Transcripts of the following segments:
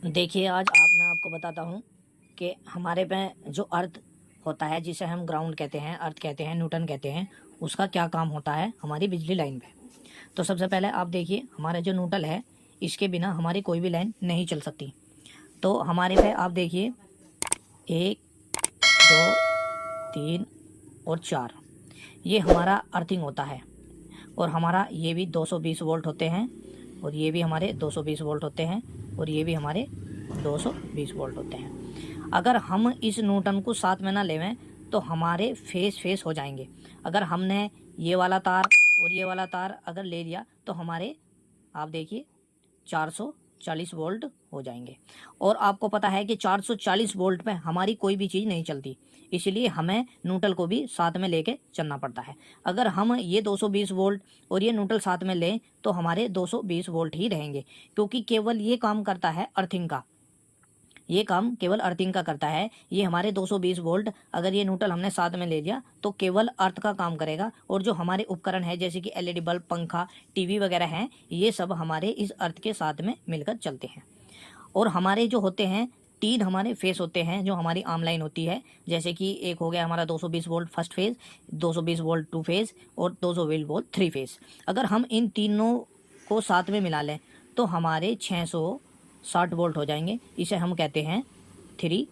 देखिए, आज मैं आपको बताता हूँ कि हमारे पे जो अर्थ होता है, जिसे हम ग्राउंड कहते हैं, अर्थ कहते हैं, न्यूटन कहते हैं, उसका क्या काम होता है हमारी बिजली लाइन पे। तो सबसे पहले आप देखिए, हमारा जो न्यूट्रल है, इसके बिना हमारी कोई भी लाइन नहीं चल सकती। तो हमारे पे आप देखिए 1, 2, 3 और 4, ये हमारा अर्थिंग होता है। और हमारा ये भी 220 वोल्ट होते हैं, और ये भी हमारे 220 वोल्ट होते हैं, और ये भी हमारे 220 वोल्ट होते हैं। अगर हम इस न्यूटन को साथ में ना लेवें तो हमारे फेस हो जाएंगे। अगर हमने ये वाला तार और ये वाला तार अगर ले लिया तो हमारे, आप देखिए, 440 वोल्ट हो जाएंगे। और आपको पता है कि 440 वोल्ट पे हमारी कोई भी चीज़ नहीं चलती, इसलिए हमें न्यूट्रल को भी साथ में लेके चलना पड़ता है। अगर हम ये 220 वोल्ट और ये न्यूट्रल साथ में लें तो हमारे 220 वोल्ट ही रहेंगे, क्योंकि केवल ये काम करता है अर्थिंग का। ये काम केवल अर्थिंग का करता है। ये हमारे 220 वोल्ट, अगर ये न्यूट्रल हमने साथ में ले लिया तो केवल अर्थ का काम करेगा। और जो हमारे उपकरण है, जैसे कि एलईडी बल्ब, पंखा, टीवी वगैरह हैं, ये सब हमारे इस अर्थ के साथ में मिलकर चलते हैं। और हमारे जो होते हैं, 3 हमारे फेस होते हैं जो हमारी आम लाइन होती है। जैसे कि एक हो गया हमारा 220 volt first phase, 220 volt 2 phase और 220 वोल्ट 3 फेज। अगर हम इन तीनों को साथ में मिला लें तो हमारे 660 वोल्ट हो जाएंगे। इसे हम कहते हैं 3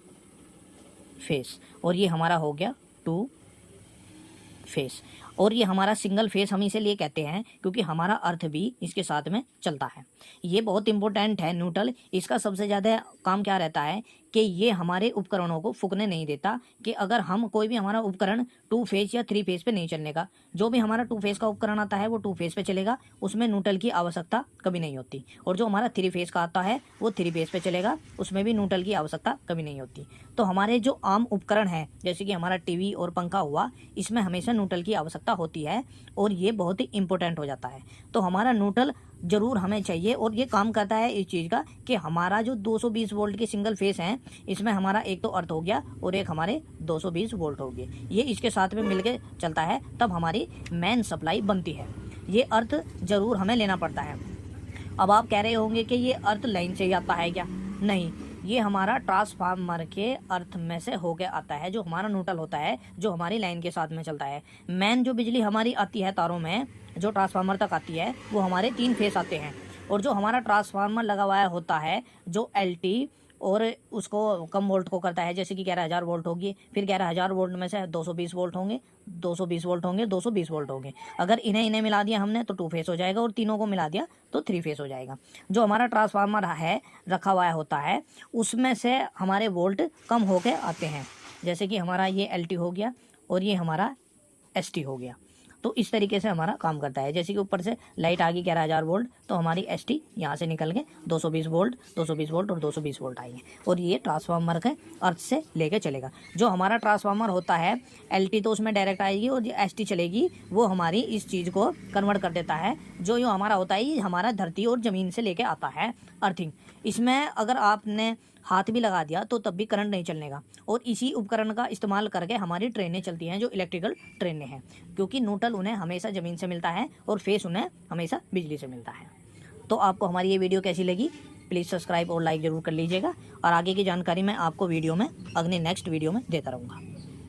फेस। और ये हमारा हो गया 2 फेस। और ये हमारा सिंगल फेस हम इसे लिए कहते हैं क्योंकि हमारा अर्थ भी इसके साथ में चलता है। ये बहुत इंपॉर्टेंट है न्यूट्रल। इसका सबसे ज़्यादा काम क्या रहता है कि ये हमारे उपकरणों को फूकने नहीं देता, कि अगर हम कोई भी हमारा उपकरण 2 फेज या 3 फेज पे नहीं चलने का। जो भी हमारा 2 फेज का उपकरण आता है वो 2 फेज पे चलेगा, उसमें न्यूट्रल की आवश्यकता कभी नहीं होती। और जो हमारा 3 फेज का आता है वो 3 फेज पे चलेगा, उसमें भी न्यूट्रल की आवश्यकता कभी नहीं होती। तो हमारे जो आम उपकरण हैं, जैसे कि हमारा टीवी और पंखा हुआ, इसमें हमेशा न्यूट्रल की आवश्यकता होती है और ये बहुत ही इंपॉर्टेंट हो जाता है। तो हमारा न्यूट्रल ज़रूर हमें चाहिए। और ये काम करता है इस चीज़ का कि हमारा जो 220 वोल्ट के सिंगल फेस हैं, इसमें हमारा एक तो अर्थ हो गया और एक हमारे 220 वोल्ट हो गए। ये इसके साथ में मिलके चलता है, तब हमारी मेन सप्लाई बनती है। ये अर्थ ज़रूर हमें लेना पड़ता है। अब आप कह रहे होंगे कि ये अर्थ लाइन से ही आता है क्या? नहीं, ये हमारा ट्रांसफार्मर के अर्थ में से होके आता है, जो हमारा न्यूट्रल होता है, जो हमारी लाइन के साथ में चलता है। मेन जो बिजली हमारी आती है तारों में, जो ट्रांसफार्मर तक आती है, वो हमारे 3 फेस आते हैं। और जो हमारा ट्रांसफार्मर लगा हुआ होता है, जो एलटी, और उसको कम वोल्ट को करता है, जैसे कि 11,000 वोल्ट होगी, फिर 11,000 वोल्ट में से 220 वोल्ट होंगे, 220 वोल्ट होंगे, 220 वोल्ट होंगे। अगर इन्हें मिला दिया हमने तो 2 फेस हो जाएगा, और तीनों को मिला दिया तो 3 फेस हो जाएगा। जो हमारा ट्रांसफार्मर है रखा हुआ होता है, उसमें से हमारे वोल्ट कम होके आते हैं। जैसे कि हमारा ये एलटी हो गया और ये हमारा एसटी हो गया। तो इस तरीके से हमारा काम करता है। जैसे कि ऊपर से लाइट आ गई 11,000 वोल्ट, तो हमारी एसटी यहाँ से निकल के 220 वोल्ट, 220 वोल्ट और 220 वोल्ट आएंगे, और ये ट्रांसफार्मर के अर्थ से लेके चलेगा। जो हमारा ट्रांसफार्मर होता है, एलटी तो उसमें डायरेक्ट आएगी, और जो एसटी चलेगी वो हमारी इस चीज़ को कन्वर्ट कर देता है। जो हमारा होता है, ये हमारा धरती और ज़मीन से लेके आता है अर्थिंग। इसमें अगर आपने हाथ भी लगा दिया तो तब भी करंट नहीं चलने का। और इसी उपकरण का इस्तेमाल करके हमारी ट्रेनें चलती हैं, जो इलेक्ट्रिकल ट्रेनें हैं, क्योंकि न्यूट्रल उन्हें हमेशा ज़मीन से मिलता है और फेस उन्हें हमेशा बिजली से मिलता है। तो आपको हमारी ये वीडियो कैसी लगी, प्लीज़ सब्सक्राइब और लाइक ज़रूर कर लीजिएगा। और आगे की जानकारी मैं आपको वीडियो में, अगले नेक्स्ट वीडियो में देता रहूँगा।